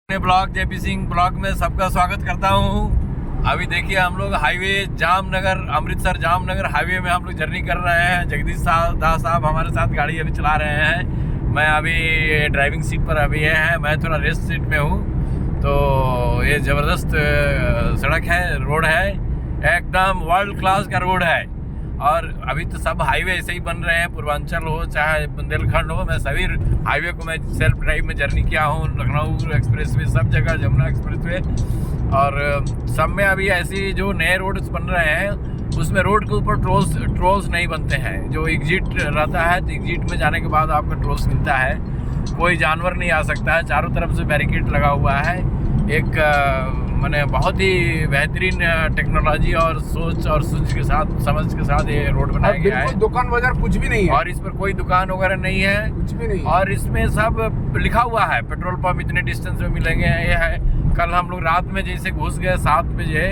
अपने blog JP Singh blog में सबका स्वागत करता हूँ। अभी देखिए हम लोग हाईवे जामनगर अमृतसर जामनगर हाईवे में हम लोग जर्नी कर रहे हैं। जगदीश दास साहब हमारे साथ गाड़ी अभी चला रहे हैं। मैं अभी ड्राइविंग सीट पर अभी है, मैं थोड़ा रेस्ट सीट में हूँ। तो ये ज़बरदस्त सड़क है, रोड है, एकदम वर्ल्ड क्लास का रोड है। और अभी तो सब हाईवे ऐसे ही बन रहे हैं, पूर्वांचल हो चाहे बुंदेलखंड हो। मैं सभी हाईवे को मैं सेल्फ ड्राइव में जर्नी किया हूँ, लखनऊ एक्सप्रेसवे, सब जगह जमुना एक्सप्रेसवे। और सब में अभी ऐसी जो नए रोड्स बन रहे हैं उसमें रोड के ऊपर टोल्स नहीं बनते हैं। जो एग्जिट रहता है तो एग्जिट में जाने के बाद आपका टोल्स मिलता है। कोई जानवर नहीं आ सकता है, चारों तरफ से बैरिकेड लगा हुआ है। एक मैंने बहुत ही बेहतरीन टेक्नोलॉजी और सोच और सूझ के साथ समझ के साथ ये रोड बनाया गया है। दुकान बाजार कुछ भी नहीं है और इस पर कोई दुकान वगैरह नहीं है, कुछ भी नहीं। और इसमें सब लिखा हुआ है, पेट्रोल पंप इतने डिस्टेंस में मिलेंगे, ये है। कल हम लोग रात में जैसे घुस गए 7 बजे,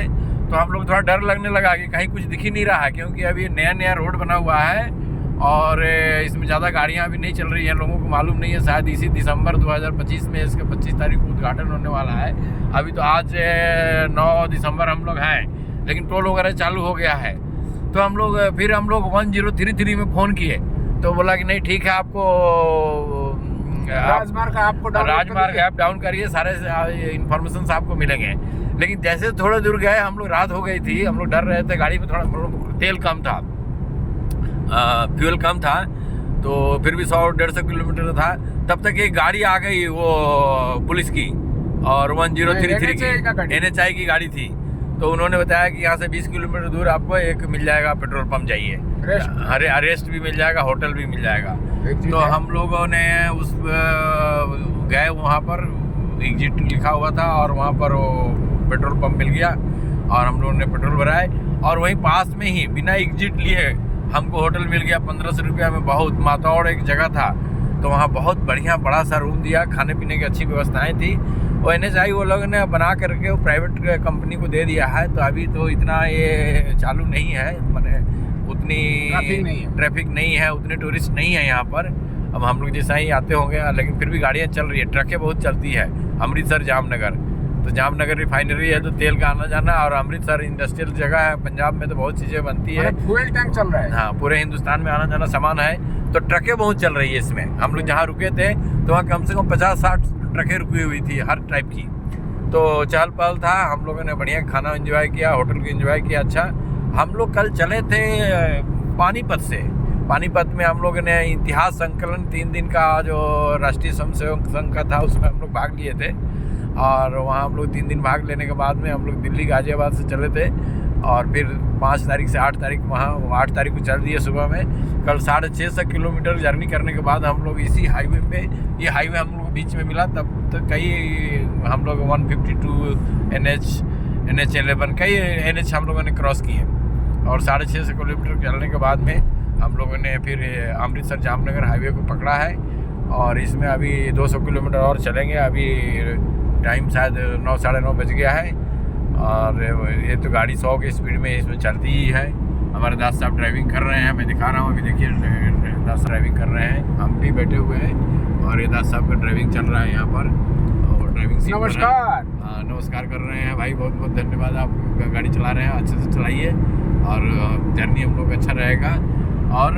तो हम लोग थोड़ा डर लगने लगा कि कहीं कुछ दिख ही नहीं रहा है, क्योंकि अभी नया रोड बना हुआ है और इसमें ज़्यादा गाड़ियाँ अभी नहीं चल रही हैं। लोगों को मालूम नहीं है, शायद इसी दिसंबर 2025 में इसका 25 तारीख को उद्घाटन होने वाला है। अभी तो आज 9 दिसंबर हम लोग हैं, लेकिन टोल वगैरह चालू हो गया है। तो हम लोग 1033 में फ़ोन किए, तो बोला कि नहीं ठीक है, आपको राजमार्ग ऐप डाउन करिए, सारे इन्फॉर्मेशन आपको मिलेंगे। लेकिन जैसे थोड़े दूर गए हम लोग, रात हो गई थी, हम लोग डर रहे थे, गाड़ी में थोड़ा तेल कम था, फ्यूल कम था, तो फिर भी 100-150 किलोमीटर था। तब तक एक गाड़ी आ गई, वो पुलिस की, और 1033 की NHI की गाड़ी थी। तो उन्होंने बताया कि यहाँ से 20 किलोमीटर दूर आपको एक मिल जाएगा पेट्रोल पंप, जाइए, अरे अरेस्ट भी मिल जाएगा, होटल भी मिल जाएगा। तो हम लोगों ने उस गए, वहाँ पर एग्जिट लिखा हुआ था और वहाँ पर वो पेट्रोल पंप मिल गया और हम लोगों ने पेट्रोल भराए। और वहीं पास में ही बिना एग्जिट लिए हमको होटल मिल गया 1500 रुपया में। बहुत मातौड़ एक जगह था, तो वहाँ बहुत बढ़िया बड़ा सा रूम दिया, खाने पीने की अच्छी व्यवस्थाएं थी। और NHI वो लोगों ने बना करके वो प्राइवेट कंपनी को दे दिया है। तो अभी तो इतना ये चालू नहीं है, माने उतनी ट्रैफिक नहीं है, उतने टूरिस्ट नहीं है यहाँ पर। अब हम लोग जैसा ही आते होंगे, लेकिन फिर भी गाड़ियाँ चल रही है, ट्रकें बहुत चलती है। अमृतसर जामनगर, तो जामनगर रिफाइनरी है, तो तेल का आना जाना, और अमृतसर इंडस्ट्रियल जगह है, पंजाब में तो बहुत चीज़ें बनती है, फ्यूल टैंक चल रहा है। हाँ, पूरे हिंदुस्तान में आना जाना सामान है, तो ट्रकें बहुत चल रही है इसमें। हम लोग जहाँ रुके थे तो वहाँ कम से कम 50-60 ट्रकें रुकी हुई थी, हर टाइप की। तो चहल पहल था, हम लोगों ने बढ़िया खाना एंजॉय किया, होटल को एंजॉय किया। अच्छा, हम लोग कल चले थे पानीपत से। पानीपत में हम लोगों ने इतिहास संकलन 3 दिन का जो राष्ट्रीय स्वयंसेवक संघ का था, उसमें हम लोग भाग लिए थे। और वहाँ हम लोग 3 दिन भाग लेने के बाद में हम लोग दिल्ली गाजियाबाद से चले थे, और फिर 5 तारीख से 8 तारीख वहाँ 8 तारीख को चल दिए सुबह में। कल 650 किलोमीटर जर्नी करने के बाद हम लोग इसी हाईवे पे, ये हाईवे हम लोग बीच में मिला, तब तो कई हम लोग 152 NH 11 कई NH हम लोगों ने क्रॉस किए। और 650 किलोमीटर चलने के बाद में हम लोगों ने फिर अमृतसर जामनगर हाईवे को पकड़ा है, और इसमें अभी 200 किलोमीटर और चलेंगे। अभी टाइम शायद 9-9:30 बज गया है, और ये तो गाड़ी 100 की स्पीड में इसमें चलती ही है। हमारे दास साहब ड्राइविंग कर रहे हैं, मैं दिखा रहा हूँ, अभी देखिए दास ड्राइविंग कर रहे हैं, हम भी बैठे हुए हैं, और ये दास साहब का ड्राइविंग चल रहा है यहाँ पर, और ड्राइविंग सीट नमस्कार। नमस्कार कर रहे हैं भाई, बहुत बहुत धन्यवाद। आप गाड़ी चला रहे हैं, अच्छे से चलाइए, और जर्नी हम लोग अच्छा रहेगा। और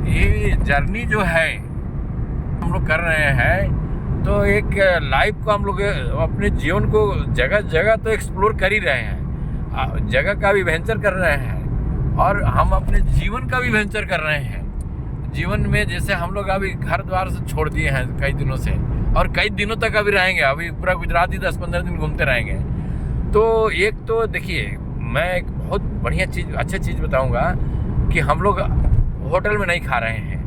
ये जर्नी जो है हम लोग कर रहे हैं, तो एक लाइफ को हम लोग अपने जीवन को जगह जगह तो एक्सप्लोर कर ही रहे हैं, जगह का भी वेंचर कर रहे हैं, और हम अपने जीवन का भी वेंचर कर रहे हैं। जीवन में जैसे हम लोग अभी घर द्वार से छोड़ दिए हैं कई दिनों से, और कई दिनों तक अभी रहेंगे, अभी पूरा गुजरात ही 10-15 दिन घूमते रहेंगे। तो एक तो देखिए, मैं एक बहुत बढ़िया चीज़, अच्छी चीज़ बताऊँगा कि हम लोग होटल में नहीं खा रहे हैं,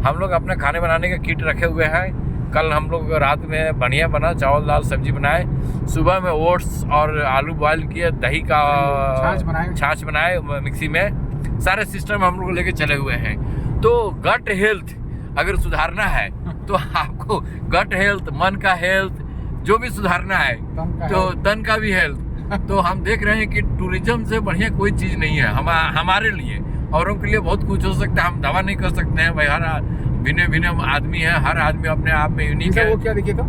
हम लोग अपना खाने बनाने का किट रखे हुए हैं। कल हम लोग रात में बढ़िया बना, चावल दाल सब्जी बनाए, सुबह में ओट्स और आलू बॉयल किए, दही का छाछ बनाए मिक्सी में, सारे सिस्टम हम लोग लेके चले हुए हैं। तो गट हेल्थ अगर सुधारना है तो आपको गट हेल्थ, मन का हेल्थ, जो भी सुधारना है, तो तन का भी हेल्थ, तो हम देख रहे हैं कि टूरिज्म से बढ़िया कोई चीज़ नहीं है हमारे लिए। औरों के लिए बहुत कुछ हो सकता है, हम दावा नहीं कर सकते हैं भाई, हर भिन्न भिन्न आदमी है, हर आदमी अपने आप में यूनिक है। वो क्या देखिए तो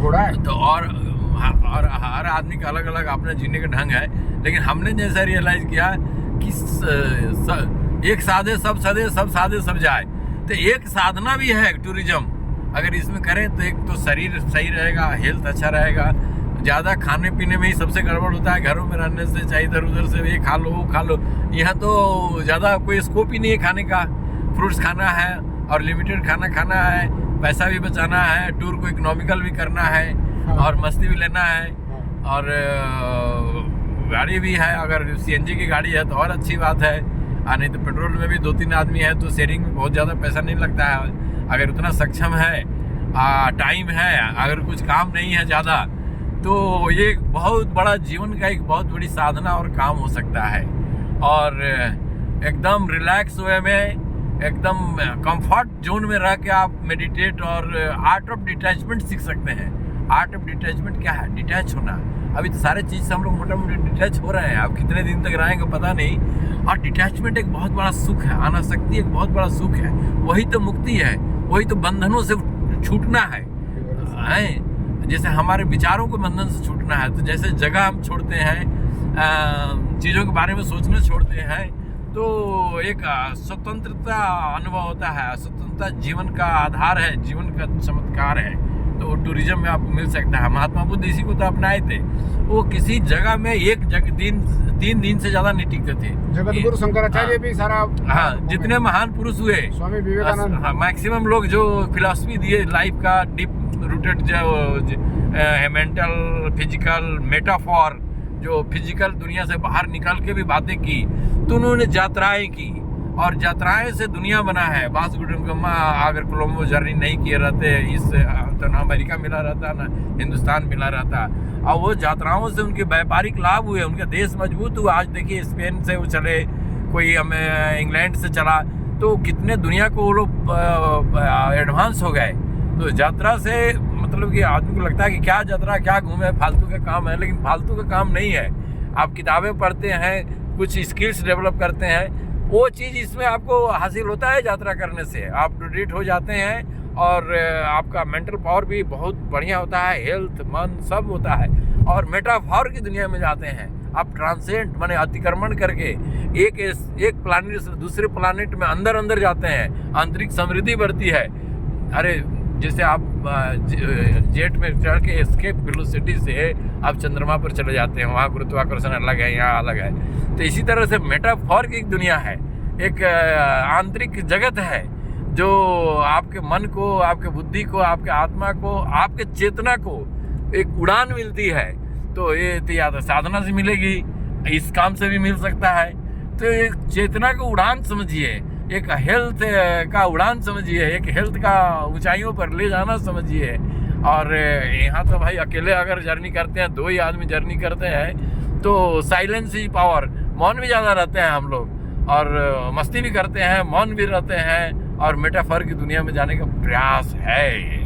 घोड़ा है। तो और हर आदमी का अलग अलग अपना जीने का ढंग है। लेकिन हमने जैसा रियलाइज किया कि एक साधे सब सदे, सब साधे सब जाए। तो एक साधना भी है टूरिज्म, अगर इसमें करें तो एक तो शरीर सही रहेगा, हेल्थ अच्छा रहेगा। ज़्यादा खाने पीने में ही सबसे गड़बड़ होता है, घरों में रहने से चाहे इधर उधर से ये खा लो वो खा लो। यहाँ तो ज़्यादा कोई स्कोप ही नहीं है खाने का। फ्रूट्स खाना है और लिमिटेड खाना खाना है, पैसा भी बचाना है, टूर को इकोनॉमिकल भी करना है और मस्ती भी लेना है। और गाड़ी भी है, अगर सीएनजी की गाड़ी है तो और अच्छी बात है। नहीं तो पेट्रोल में भी 2-3 आदमी है तो शेयरिंग में बहुत ज़्यादा पैसा नहीं लगता है। अगर उतना सक्षम है, टाइम है, अगर कुछ काम नहीं है ज़्यादा, तो ये बहुत बड़ा जीवन का एक बहुत बड़ी साधना और काम हो सकता है। और एकदम रिलैक्स वे में, एकदम कंफर्ट जोन में रह के आप मेडिटेट और आर्ट ऑफ डिटैचमेंट सीख सकते हैं। आर्ट ऑफ डिटैचमेंट क्या है? डिटैच होना। अभी तो सारे चीज़ से हम लोग मोटा मोटा डिटैच हो रहे हैं, अब कितने दिन तक रहेंगे पता नहीं। और डिटैचमेंट एक बहुत बड़ा सुख है, अनासक्ति एक बहुत बड़ा सुख है। वही तो मुक्ति है, वही तो बंधनों से छूटना है। जैसे हमारे विचारों को बंधन से छूटना है, तो जैसे जगह हम छोड़ते हैं, चीज़ों के बारे में सोचना छोड़ते हैं, तो एक स्वतंत्रता अनुभव होता है। स्वतंत्रता जीवन का आधार है, जीवन का चमत्कार है। तो टूरिज्म में आपको मिल सकता है। महात्मा बुद्ध इसी को तो अपनाए थे। वो किसी जगह में तीन दिन से ज़्यादा नहीं टिकते थे। जगत गुरु शंकराचार्य भी सारा, हाँ, जितने महान पुरुष हुए, स्वामी विवेकानंद, मैक्सिमम लोग जो फिलॉसफी दिए लाइफ का, डीप रूटेड जो मेंटल, फिजिकल, मेटाफॉर, जो फिजिकल दुनिया से बाहर निकल के भी बातें की, तो उन्होंने यात्राएं की और यात्राएं से दुनिया बना है। वास्को डी गामा अगर कोलंबो जर्नी नहीं किए रहते, इस तो ना अमेरिका मिला रहता ना हिंदुस्तान मिला रहता। और वो यात्राओं से उनके व्यापारिक लाभ हुए, उनका देश मजबूत हुआ। आज देखिए स्पेन से वो चले, कोई हमें इंग्लैंड से चला, तो कितने दुनिया को वो लोग एडवांस हो गए। तो यात्रा से मतलब कि आदमी को लगता है कि क्या यात्रा, क्या घूमे, फालतू का काम है, लेकिन फालतू का काम नहीं है। आप किताबें पढ़ते हैं, कुछ स्किल्स डेवलप करते हैं, वो चीज़ इसमें आपको हासिल होता है। यात्रा करने से आप अपडेट हो जाते हैं और आपका मेंटल पावर भी बहुत बढ़िया होता है, हेल्थ, मन सब होता है। और मेटाफॉर की दुनिया में जाते हैं आप, ट्रांसेंड माने अतिक्रमण करके एक प्लानिट से दूसरे प्लानिट में अंदर जाते हैं, आंतरिक समृद्धि बढ़ती है। अरे जैसे आप जेट में चढ़ के एस्केप वेलोसिटी से आप चंद्रमा पर चले जाते हैं, वहाँ गुरुत्वाकर्षण अलग है, यहाँ अलग है। तो इसी तरह से मेटाफॉर की एक दुनिया है, एक आंतरिक जगत है जो आपके मन को, आपके बुद्धि को, आपके आत्मा को, आपके चेतना को एक उड़ान मिलती है। तो ये या तो साधना से मिलेगी, इस काम से भी मिल सकता है। तो एक चेतना को उड़ान समझिए, एक हेल्थ का उड़ान समझिए, एक हेल्थ का ऊंचाइयों पर ले जाना समझिए। और यहाँ तो भाई अकेले अगर जर्नी करते हैं, 2 ही आदमी जर्नी करते हैं, तो साइलेंस ही पावर, मौन भी ज़्यादा रहते हैं हम लोग, और मस्ती भी करते हैं, मौन भी रहते हैं, और मेटाफर की दुनिया में जाने का प्रयास है।